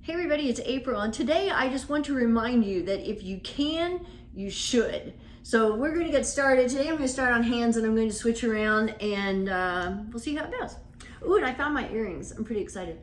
Hey everybody, it's April, and today I just want to remind you that if you can, you should. So we're going to get started. Today I'm going to start on hands and I'm going to switch around and we'll see how it goes. Ooh, and I found my earrings. I'm pretty excited.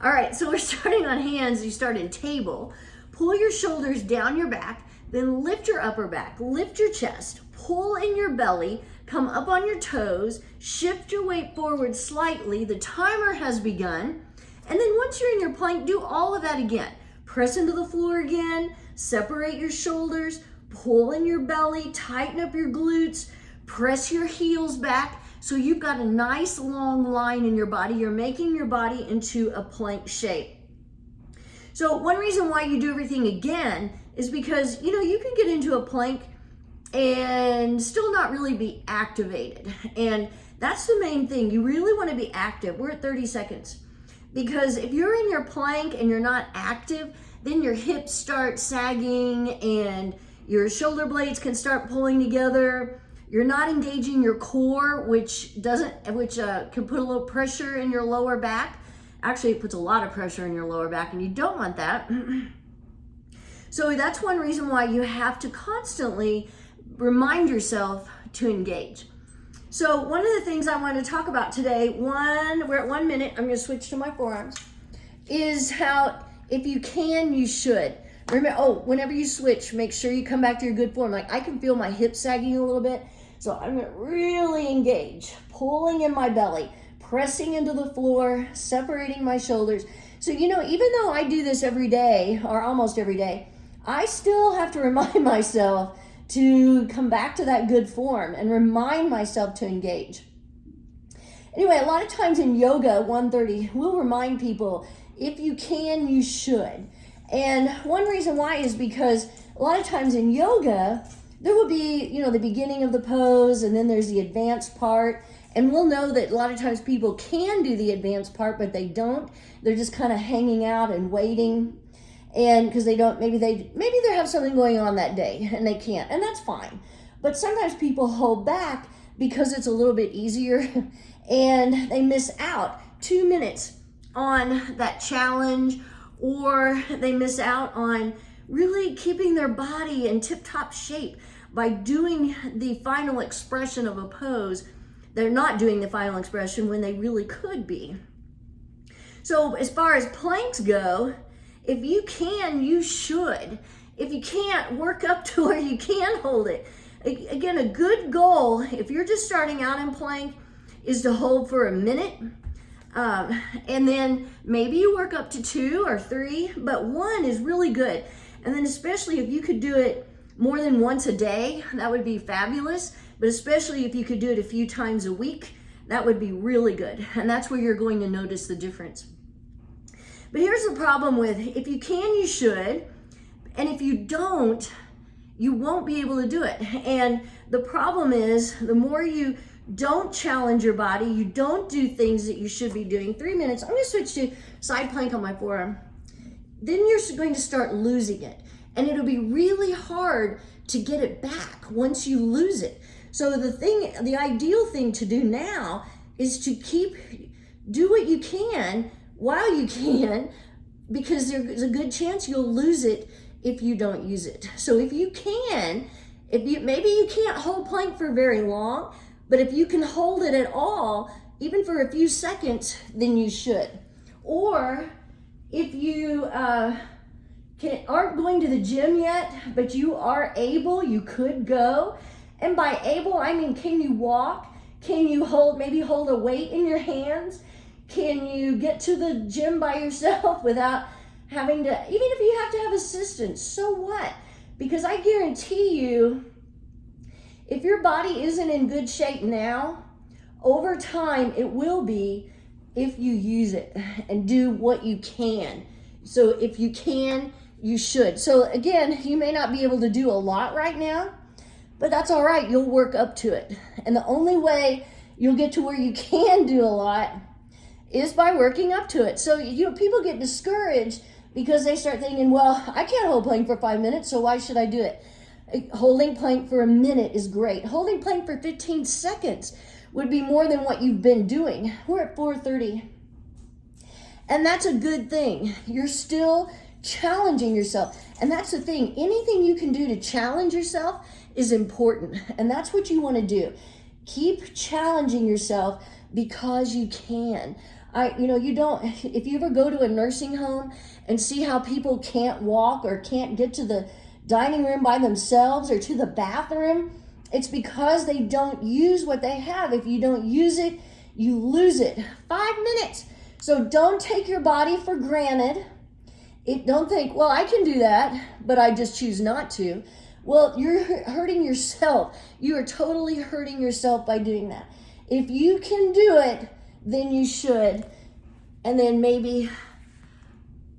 All right, so we're starting on hands. You start in table. Pull your shoulders down your back, then lift your upper back, lift your chest, pull in your belly, come up on your toes, shift your weight forward slightly. The timer has begun. And then once you're in your plank, do all of that again. Press into the floor again, separate your shoulders, pull in your belly, tighten up your glutes, press your heels back so you've got a nice long line in your body. You're making your body into a plank shape. So one reason why you do everything again is because, you can get into a plank and still not really be activated. And that's the main thing. You really want to be active. We're at 30 seconds. Because if you're in your plank and you're not active, then your hips start sagging and your shoulder blades can start pulling together. You're not engaging your core, which can put a little pressure in your lower back. Actually, it puts a lot of pressure in your lower back, and you don't want that. So that's one reason why you have to constantly remind yourself to engage. So one of the things I want to talk about today, we're at 1 minute, I'm going to switch to my forearms, is how if you can, you should. Remember, whenever you switch, make sure you come back to your good form. Like I can feel my hips sagging a little bit, so I'm going to really engage, pulling in my belly, pressing into the floor, separating my shoulders. So, even though I do this every day, or almost every day, I still have to remind myself to come back to that good form and remind myself to engage. Anyway, a lot of times in yoga, 130, we'll remind people, if you can, you should. And one reason why is because a lot of times in yoga, there will be, the beginning of the pose, and then there's the advanced part. And we'll know that a lot of times people can do the advanced part, but they don't. They're just kind of hanging out and waiting. And because maybe they have something going on that day and they can't, and that's fine. But sometimes people hold back because it's a little bit easier and they miss out 2 minutes on that challenge, or they miss out on really keeping their body in tip-top shape by doing the final expression of a pose. They're not doing the final expression when they really could be. So as far as planks go, if you can, you should. If you can't, work up to where you can hold it. Again, a good goal, if you're just starting out in plank, is to hold for a minute. And then maybe you work up to 2 or 3, but 1 is really good. And then especially if you could do it more than once a day, that would be fabulous. But especially if you could do it a few times a week, that would be really good. And that's where you're going to notice the difference. But here's the problem with, if you can, you should, and if you don't, you won't be able to do it. And the problem is, the more you don't challenge your body, you don't do things that you should be doing. 3 minutes, I'm going to switch to side plank on my forearm. Then you're going to start losing it. And it'll be really hard to get it back once you lose it. So the ideal thing to do now is to do what you can while you can, because there's a good chance you'll lose it if you don't use it. So if you can, maybe you can't hold plank for very long, but if you can hold it at all, even for a few seconds, then you should. Or if you aren't going to the gym yet, but you are able, you could go. And by able, I mean, can you walk? Can you maybe hold a weight in your hands? Can you get to the gym by yourself without having to, even if you have to have assistance, so what? Because I guarantee you, if your body isn't in good shape now, over time it will be if you use it and do what you can. So if you can, you should. So again, you may not be able to do a lot right now, but that's all right. You'll work up to it. And the only way you'll get to where you can do a lot is by working up to it. So people get discouraged because they start thinking, well, I can't hold plank for 5 minutes, so why should I do it? Holding plank for a minute is great. Holding plank for 15 seconds would be more than what you've been doing. We're at 4:30. And that's a good thing. You're still challenging yourself. And that's the thing. Anything you can do to challenge yourself is important. And that's what you want to do. Keep challenging yourself because you can. If you ever go to a nursing home and see how people can't walk or can't get to the dining room by themselves or to the bathroom, it's because they don't use what they have. If you don't use it, you lose it. 5 minutes. So don't take your body for granted. Don't think, well, I can do that, but I just choose not to. Well, you're hurting yourself. You are totally hurting yourself by doing that. If you can do it, then you should. And then maybe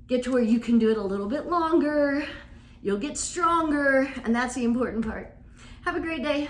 get to where you can do it a little bit longer. You'll get stronger, and that's the important part. Have a great day.